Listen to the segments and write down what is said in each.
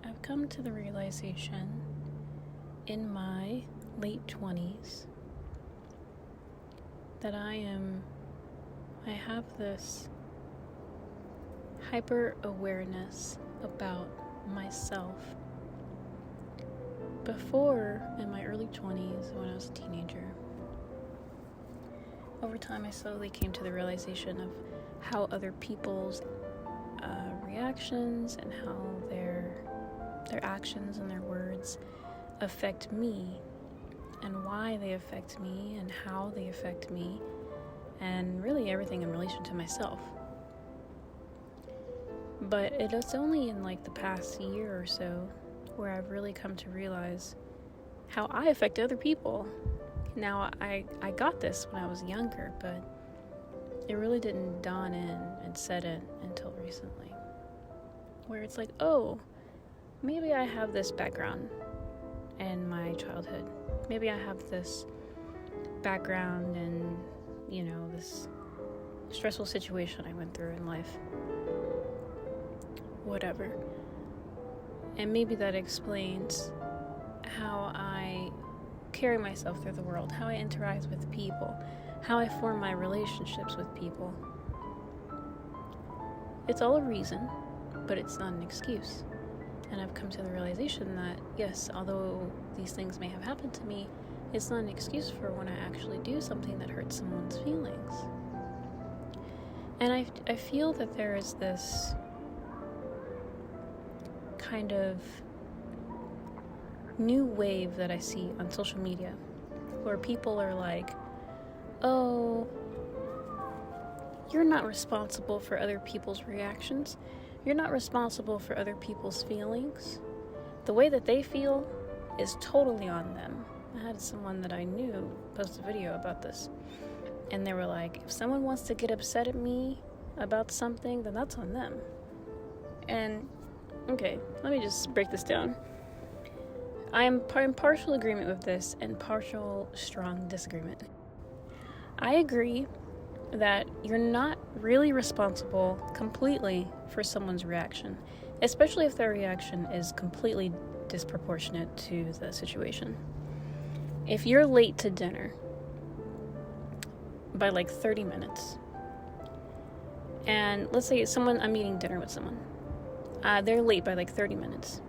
I've come to the realization in my late 20s that I have this hyper awareness about myself. Before, in my early 20s, when I was a teenager, over time I slowly came to the realization of how other people's reactions and how their actions and their words affect me, and why they affect me, and how they affect me, and really everything in relation to myself. But it is only in like the past year or so where I've really come to realize how I affect other people. Now, I got this when I was younger, but it really didn't dawn in and set in until recently, where it's like, oh, maybe I have this background in my childhood. Maybe I have this background in, this stressful situation I went through in life. Whatever. And maybe that explains how I carry myself through the world, how I interact with people, how I form my relationships with people. It's all a reason, but it's not an excuse. And I've come to the realization that, yes, although these things may have happened to me, it's not an excuse for when I actually do something that hurts someone's feelings. And I feel that there is this kind of new wave that I see on social media, where people are like, oh, you're not responsible for other people's reactions. You're not responsible for other people's feelings. The way that they feel is totally on them. I had someone that I knew post a video about this, and they were like, if someone wants to get upset at me about something, then that's on them. And okay, let me just break this down. I'm in partial agreement with this and partial strong disagreement. I agree that you're not really responsible completely for someone's reaction, especially if their reaction is completely disproportionate to the situation. If you're late to dinner by like 30 minutes, and let's say I'm eating dinner with someone, they're late by like 30 minutes.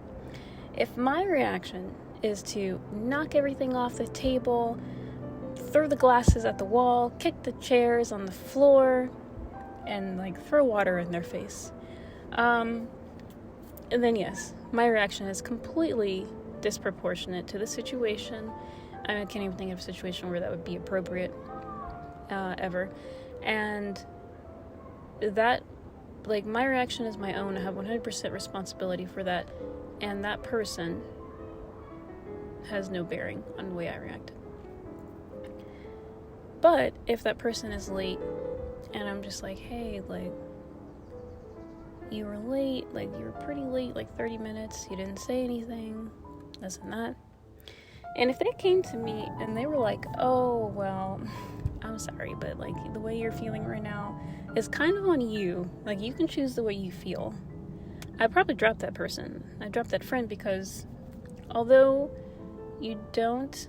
If my reaction is to knock everything off the table, throw the glasses at the wall, kick the chairs on the floor, and like throw water in their face, and then yes, my reaction is completely disproportionate to the situation. I can't even think of a situation where that would be appropriate ever. And that, like, my reaction is my own. I have 100% responsibility for that, and that person has no bearing on the way I react. But if that person is late and I'm just like, hey, like, you were late, like, you were pretty late, like 30 minutes, you didn't say anything, this and that. And if they came to me and they were like, oh, well, I'm sorry, but like the way you're feeling right now is kind of on you. Like, you can choose the way you feel. I'd probably drop that person. I'd drop that friend, because although you don't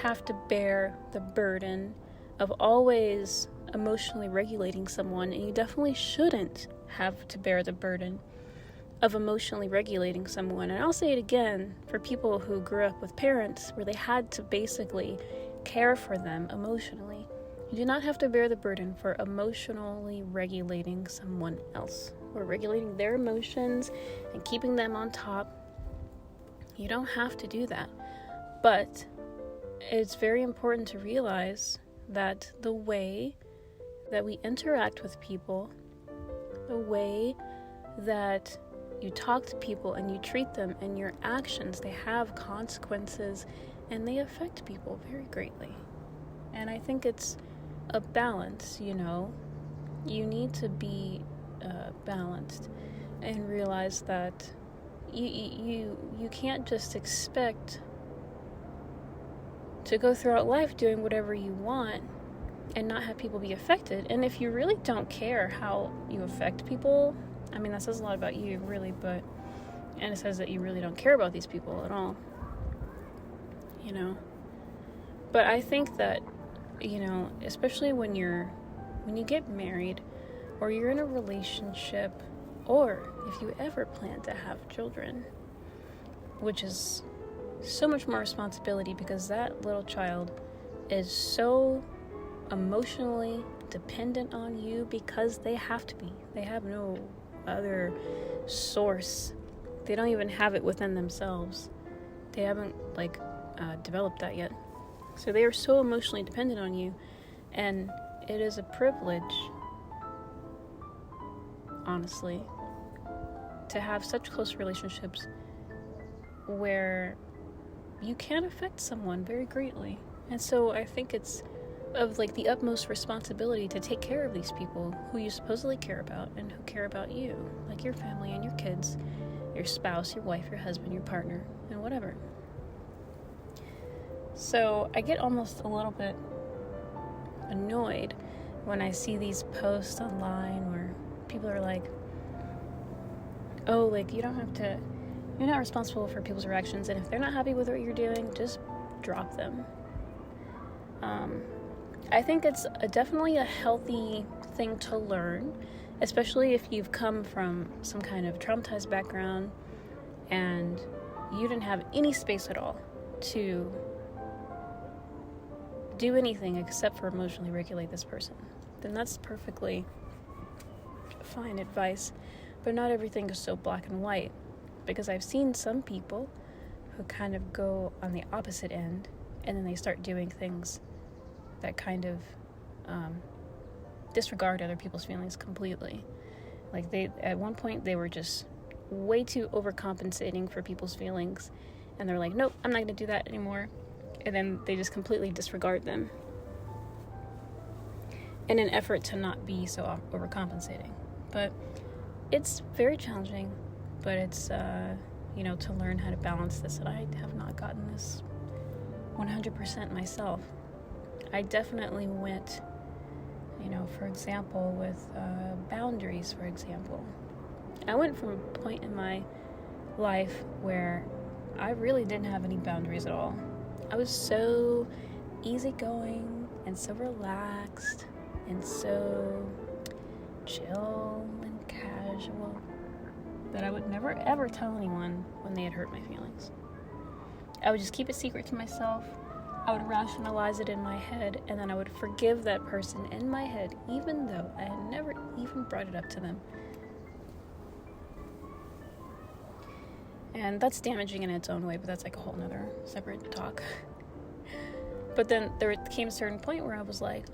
have to bear the burden of always emotionally regulating someone, and you definitely shouldn't have to bear the burden of emotionally regulating someone. And I'll say it again, for people who grew up with parents where they had to basically care for them emotionally, you do not have to bear the burden for emotionally regulating someone else, or regulating their emotions and keeping them on top. You don't have to do that. But it's very important to realize that the way that we interact with people, the way that you talk to people and you treat them, and your actions, they have consequences and they affect people very greatly. And I think it's a balance, you know. You need to be balanced and realize that you can't just expect to go throughout life doing whatever you want and not have people be affected. And if you really don't care how you affect people, I mean, that says a lot about you, really, and it says that you really don't care about these people at all, you know. But I think that, you know, especially when you get married, or you're in a relationship, or if you ever plan to have children, which is so much more responsibility, because that little child is so emotionally dependent on you, because they have to be. They have no other source. They don't even have it within themselves. They haven't developed that yet. So they are so emotionally dependent on you, and it is a privilege, honestly, to have such close relationships where you can affect someone very greatly. And so I think it's of the utmost responsibility to take care of these people who you supposedly care about and who care about you, like your family and your kids, your spouse, your wife, your husband, your partner, and whatever. So I get almost a little bit annoyed when I see these posts online where people are like, oh, you're not responsible for people's reactions, and if they're not happy with what you're doing, just drop them. I think it's definitely a healthy thing to learn, especially if you've come from some kind of traumatized background and you didn't have any space at all to do anything except for emotionally regulate this person. Then that's perfectly fine advice. But not everything is so black and white, because I've seen some people who kind of go on the opposite end, and then they start doing things that kind of disregard other people's feelings completely. At one point they were just way too overcompensating for people's feelings, and they're like, nope, I'm not going to do that anymore. And then they just completely disregard them in an effort to not be so overcompensating. But it's very challenging, but it's, to learn how to balance this, and I have not gotten this 100% myself. I definitely went, for example, with boundaries, for example. I went from a point in my life where I really didn't have any boundaries at all. I was so easygoing and so relaxed and so chill and casual that I would never ever tell anyone when they had hurt my feelings. I would just keep it secret to myself. I would rationalize it in my head, and then I would forgive that person in my head, even though I had never even brought it up to them. And that's damaging in its own way, but that's like a whole nother separate talk. But then there came a certain point where I was like,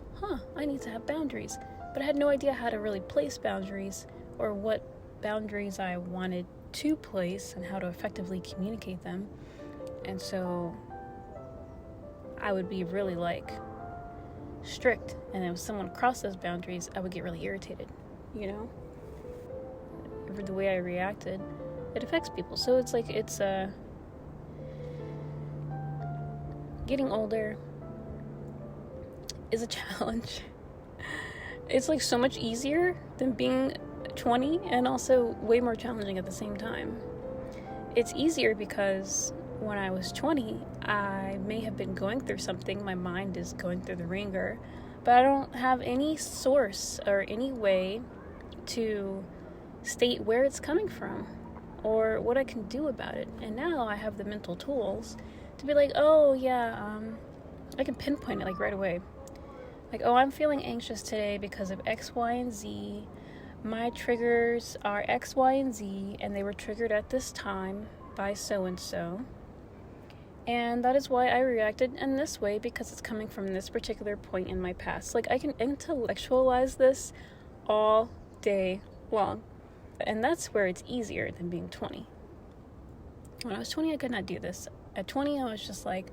I need to have boundaries. But I had no idea how to really place boundaries, or what boundaries I wanted to place and how to effectively communicate them. And so I would be really strict, and if someone crossed those boundaries, I would get really irritated, the way I reacted, it affects people. So it's getting older is a challenge. It's so much easier than being 20, and also way more challenging at the same time. It's easier because when I was 20, I may have been going through something, my mind is going through the ringer, but I don't have any source or any way to state where it's coming from. or what I can do about it. And now I have the mental tools to be like, oh yeah, I can pinpoint it like right away. Like, oh, I'm feeling anxious today because of X, Y, and Z. My triggers are X, Y, and Z, and they were triggered at this time by so-and-so. And that is why I reacted in this way, because it's coming from this particular point in my past. Like, I can intellectualize this all day long. And that's where it's easier than being 20. When I was 20, I could not do this. At 20, I was just like,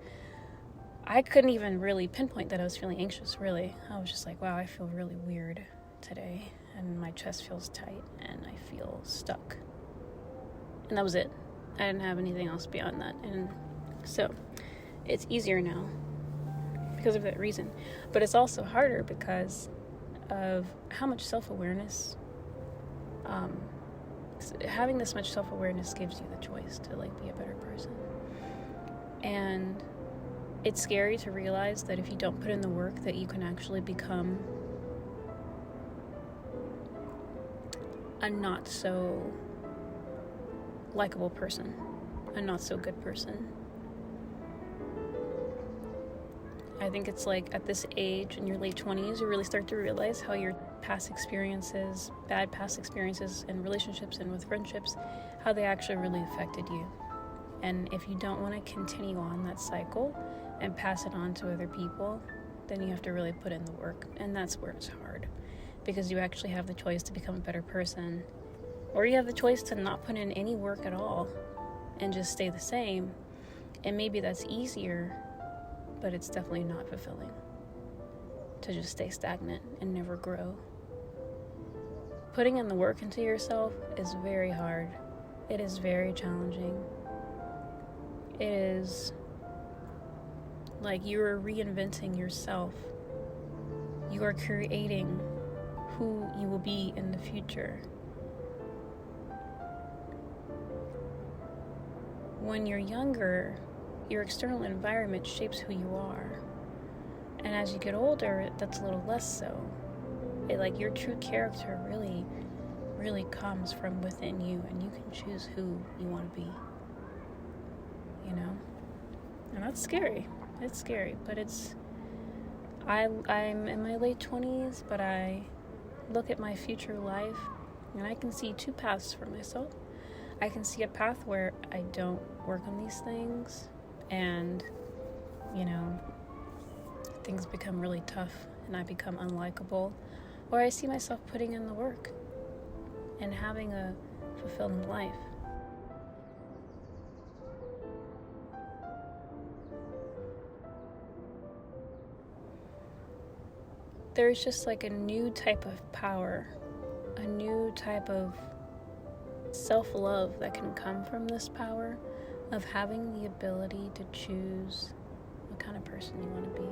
I couldn't even really pinpoint that I was feeling anxious, really. I was just like, wow, I feel really weird today. And my chest feels tight, and I feel stuck. And that was it. I didn't have anything else beyond that. And so it's easier now because of that reason. But it's also harder because of how much self-awareness. Having this much self-awareness gives you the choice to like be a better person. And it's scary to realize that if you don't put in the work, that you can actually become a not so likable person, a not so good person. I think it's like at this age, in your late 20s, you really start to realize how your past experiences, bad past experiences in relationships and with friendships, how they actually really affected you. And if you don't want to continue on that cycle and pass it on to other people, then you have to really put in the work. And that's where it's hard, because you actually have the choice to become a better person, or you have the choice to not put in any work at all and just stay the same. And maybe that's easier, but it's definitely not fulfilling to just stay stagnant and never grow. Putting in the work into yourself is very hard. It is very challenging. It is like you are reinventing yourself. You are creating who you will be in the future. When you're younger, your external environment shapes who you are. And as you get older, that's a little less so. Like your true character really comes from within you, and you can choose who you want to be. You know? And that's scary. It's scary, but I'm in my late 20s, but I look at my future life and I can see two paths for myself. I can see a path where I don't work on these things and, things become really tough and I become unlikable. Or I see myself putting in the work and having a fulfilling life. There's just like a new type of power, a new type of self-love that can come from this power of having the ability to choose what kind of person you want to be.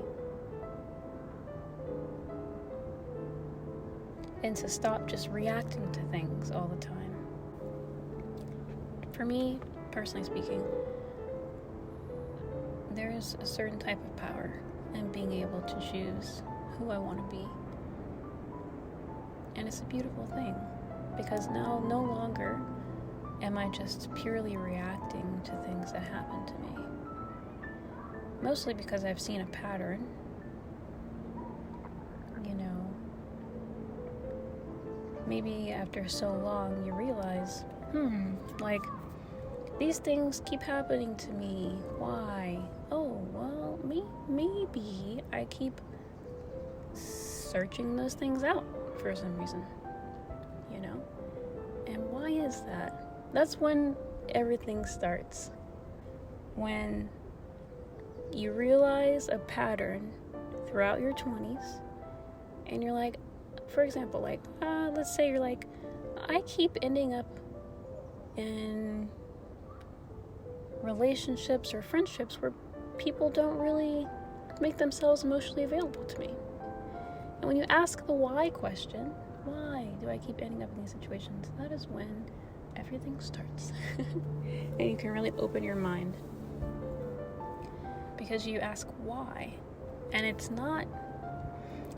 And to stop just reacting to things all the time. For me, personally speaking, there is a certain type of power in being able to choose who I want to be. And it's a beautiful thing, because now no longer am I just purely reacting to things that happen to me. Mostly because I've seen a pattern. Maybe after so long you realize, these things keep happening to me. Why? Oh, well, maybe I keep searching those things out for some reason, And why is that? That's when everything starts. When you realize a pattern throughout your 20s, and you're like, for example, let's say you're like, I keep ending up in relationships or friendships where people don't really make themselves emotionally available to me. And when you ask the why question, why do I keep ending up in these situations? That is when everything starts. And you can really open your mind, because you ask why. And it's not,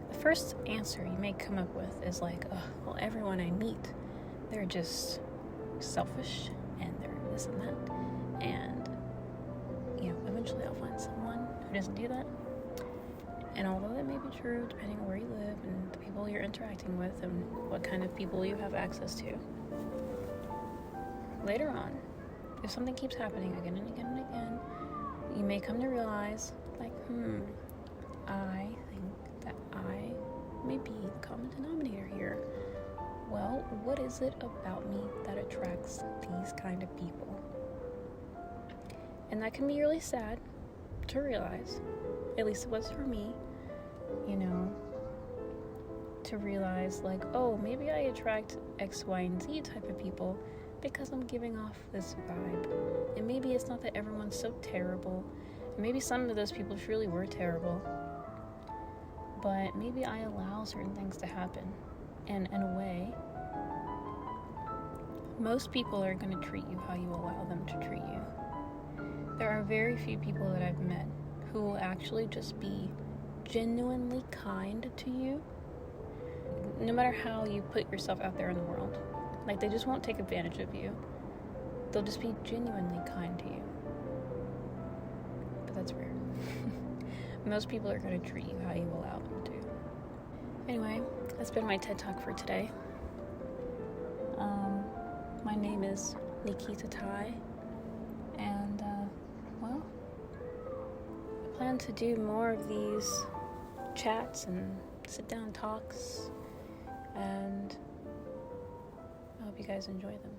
the first answer you may come up with is like, well, everyone I meet, they're just selfish and this and that. And, eventually I'll find someone who doesn't do that. And although that may be true, depending on where you live and the people you're interacting with and what kind of people you have access to, later on, if something keeps happening again and again and again, you may come to realize, like, I think that I may be the common denominator here. Well, what is it about me that attracts these kind of people? And that can be really sad to realize, at least it was for me, to realize, like, oh, maybe I attract X, Y, and Z type of people because I'm giving off this vibe. And maybe it's not that everyone's so terrible. Maybe some of those people truly were terrible. But maybe I allow certain things to happen. And in a way, most people are going to treat you how you allow them to treat you. There are very few people that I've met who will actually just be genuinely kind to you, no matter how you put yourself out there in the world. Like, they just won't take advantage of you. They'll just be genuinely kind to you. But that's rare. Most people are going to treat you how you allow them to. Anyway, that's been my TED Talk for today. My name is Nikita Tai, and, I plan to do more of these chats and sit-down talks, and I hope you guys enjoy them.